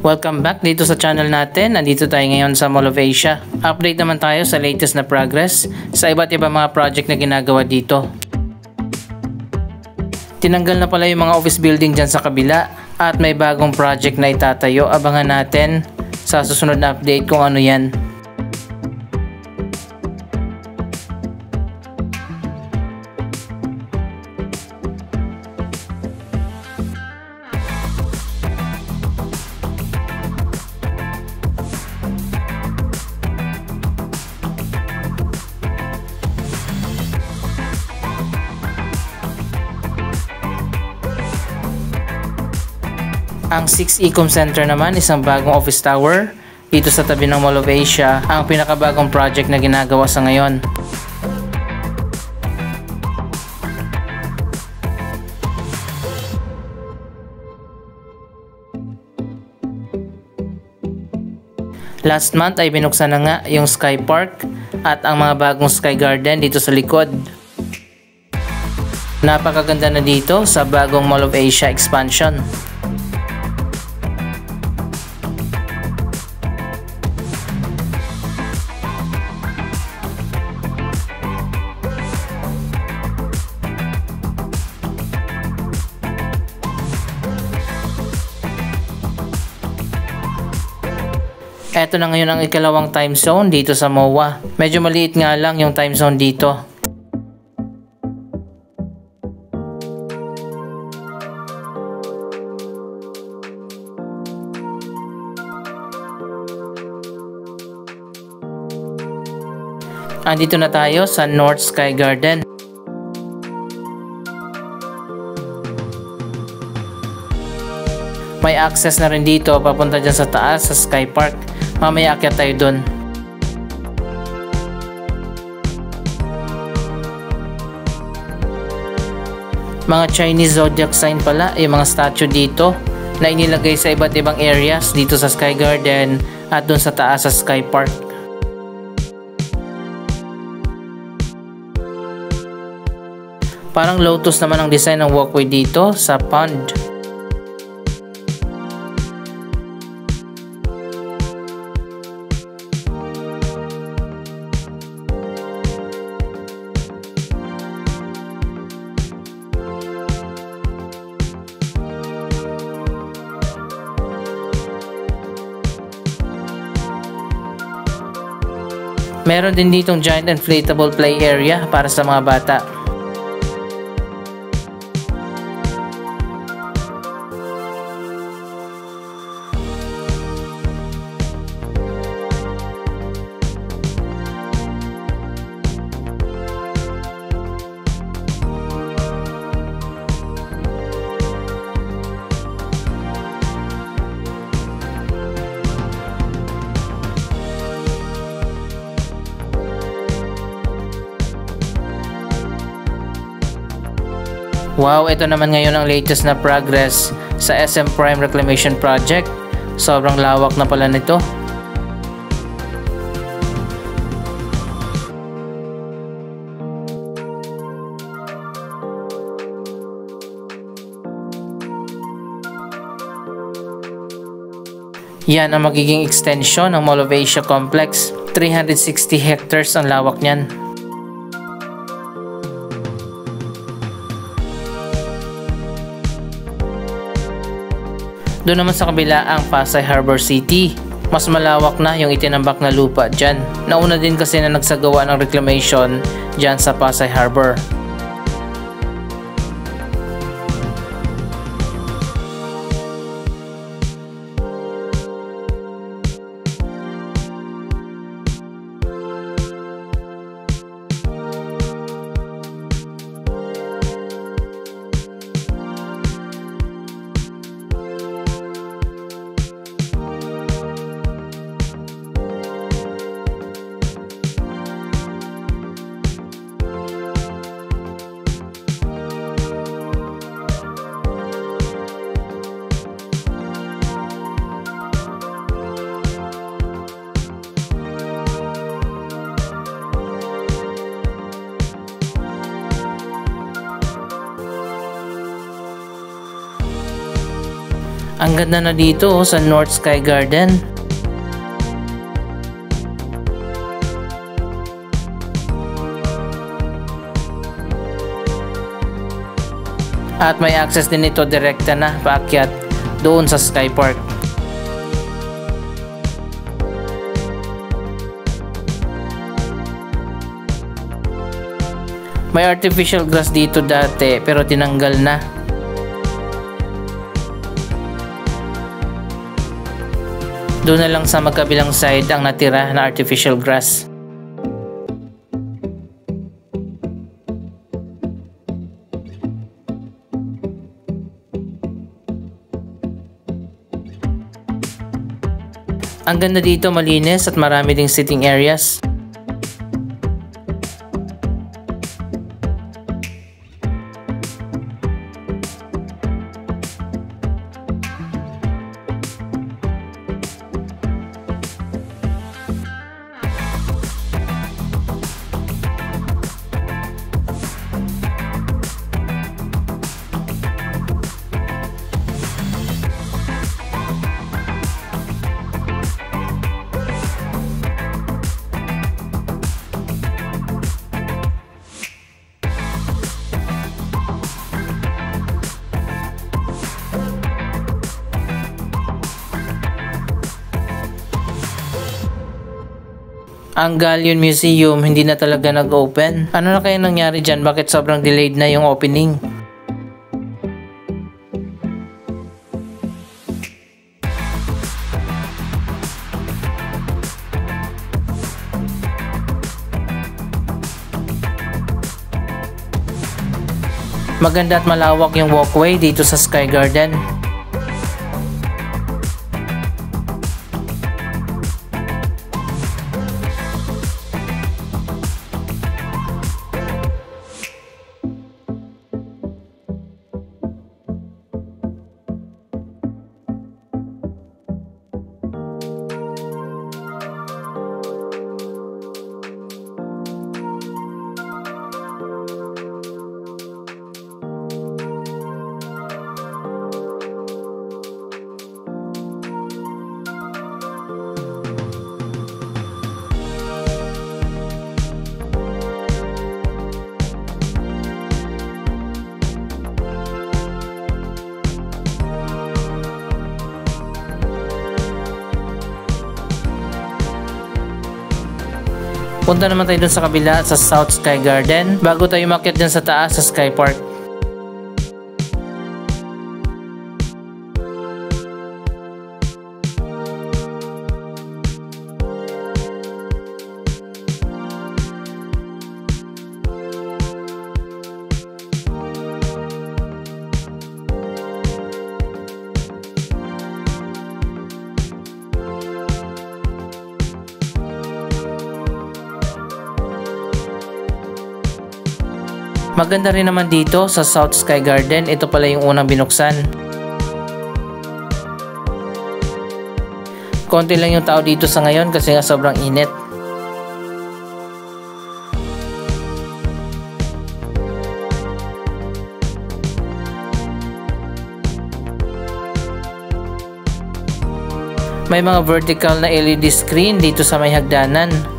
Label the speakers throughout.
Speaker 1: Welcome back dito sa channel natin. Nandito tayo ngayon sa Mall of Asia. Update naman tayo sa latest na progress sa iba't ibang mga project na ginagawa dito. Tinanggal na pala yung mga office building dyan sa kabila at may bagong project na itatayo. Abangan natin sa susunod na update kung ano yan. Ang 6 Ecom Center naman, isang bagong office tower dito sa tabi ng Mall of Asia, ang pinakabagong project na ginagawa sa ngayon. Last month ay binuksan na nga yung Sky Park at ang mga bagong Sky Garden dito sa likod. Napakaganda na dito sa bagong Mall of Asia expansion. Eto na ngayon ang ikalawang time zone dito sa MOA. Medyo maliit nga lang yung time zone dito. Andito na tayo sa North Sky Garden. May access na rin dito papunta dyan sa taas sa Sky Park. Mamaya akyat tayo dun. Mga Chinese zodiac sign pala yung mga statue dito na inilagay sa iba't ibang areas dito sa Sky Garden at dun sa taas sa Sky Park. Parang lotus naman ang design ng walkway dito sa pond. Meron din ditong giant inflatable play area para sa mga bata. Wow, ito naman ngayon ang latest na progress sa SM Prime Reclamation Project. Sobrang lawak na pala nito. Yan ang magiging extension ng Mall of Asia Complex. 360 hectares ang lawak niyan. Doon naman sa kabila ang Pasay Harbor City. Mas malawak na yung itinambak na lupa dyan. Nauna din kasi na nagsagawa ng reclamation dyan sa Pasay Harbor. Ang ganda na dito sa North Sky Garden. At may access din ito direkta na paakyat doon sa Sky Park. May artificial grass dito dati pero tinanggal na. Doon na lang sa magkabilang side ang natira na artificial grass. Ang ganda dito, malinis at marami ding sitting areas. Ang Galleon Museum hindi na talaga nag-open. Ano na kaya nangyari dyan? Bakit sobrang delayed na yung opening? Maganda at malawak yung walkway dito sa Sky Garden. Punta naman tayo dun sa kabila sa South Sky Garden bago tayo umakyat dyan sa taas sa Sky Park. Maganda rin naman dito sa South Sky Garden. Ito pala yung unang binuksan. Konti lang yung tao dito sa ngayon kasi nga sobrang init. May mga vertical na LED screen dito sa may hagdanan.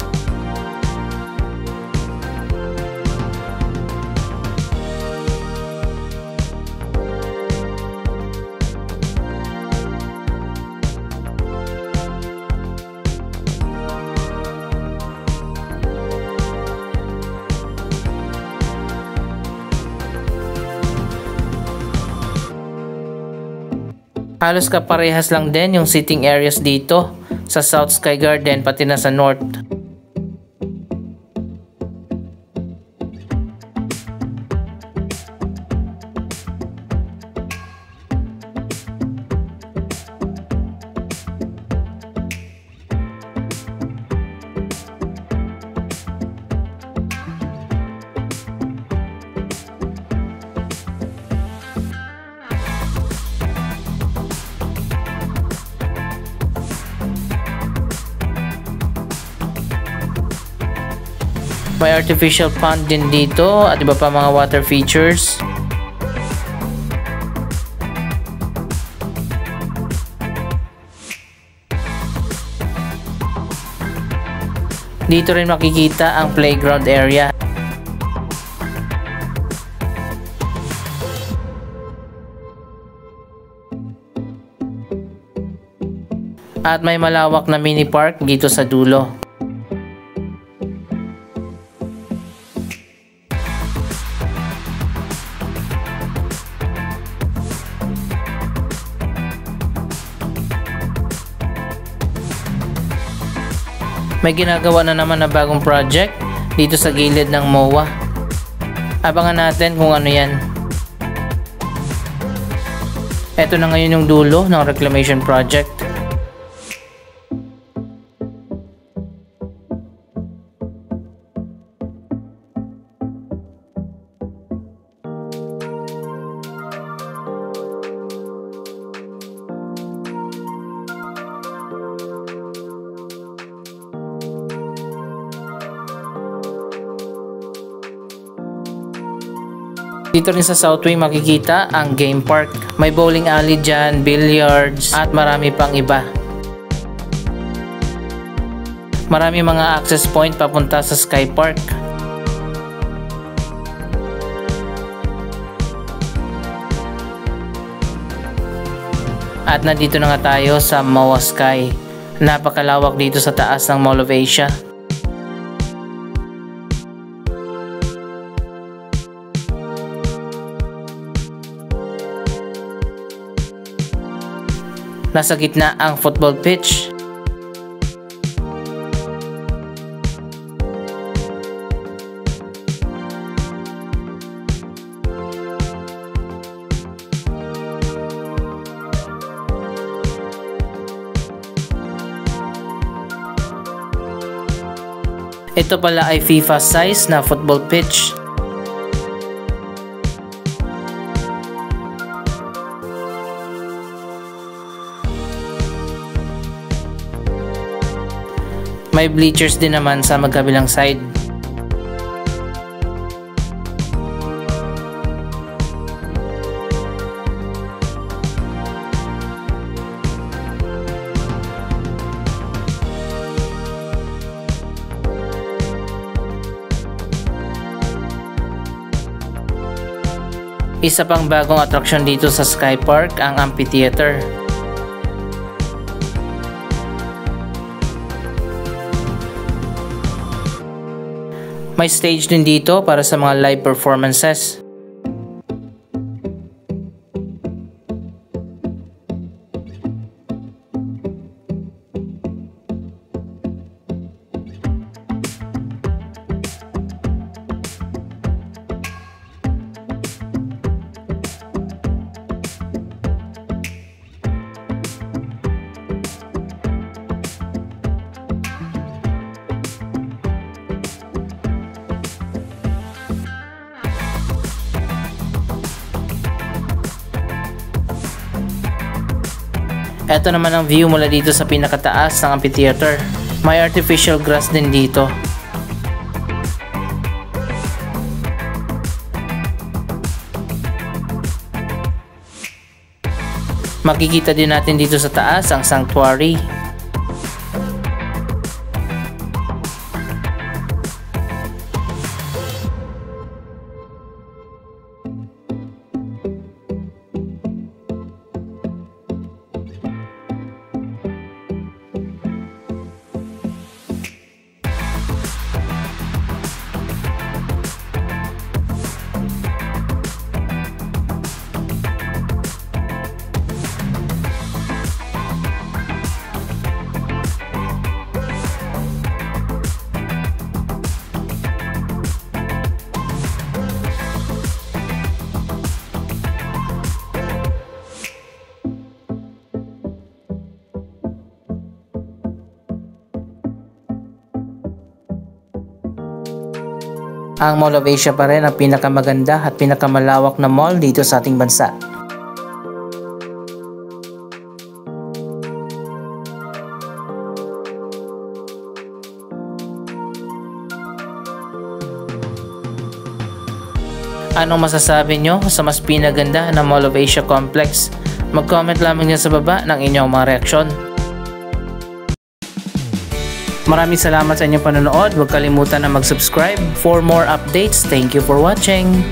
Speaker 1: Halos kaparehas lang din yung sitting areas dito sa South Sky Garden pati na sa North. May artificial pond din dito at iba pa mga water features. Dito rin makikita ang playground area. At may malawak na mini park dito sa dulo. May ginagawa na naman na bagong project dito sa gilid ng MOA. Abangan natin kung ano yan. Ito na ngayon yung dulo ng reclamation project. Dito rin sa Southway makikita ang game park. May bowling alley dyan, billiards, at marami pang iba. Marami mga access point papunta sa Sky Park. At nandito na nga tayo sa MOA Sky. Napakalawak dito sa taas ng Mall of Asia. Nasa gitna ang football pitch. Ito pala ay FIFA size na football pitch. May bleachers din naman sa magkabilang side. Isa pang bagong atraksyon dito sa Sky Park ang amphitheater. May stage din dito para sa mga live performances. Ito naman ang view mula dito sa pinakataas ng amphitheater. May artificial grass din dito. Makikita din natin dito sa taas ang sanctuary. Ang Mall of Asia pa rin ang pinakamaganda at pinakamalawak na mall dito sa ating bansa. Anong masasabi nyo sa mas pinaganda na Mall of Asia Complex? Mag-comment lamang nyo sa baba ng inyong mga reaksyon. Maraming salamat sa inyong panonood. Huwag kalimutan na mag-subscribe for more updates. Thank you for watching.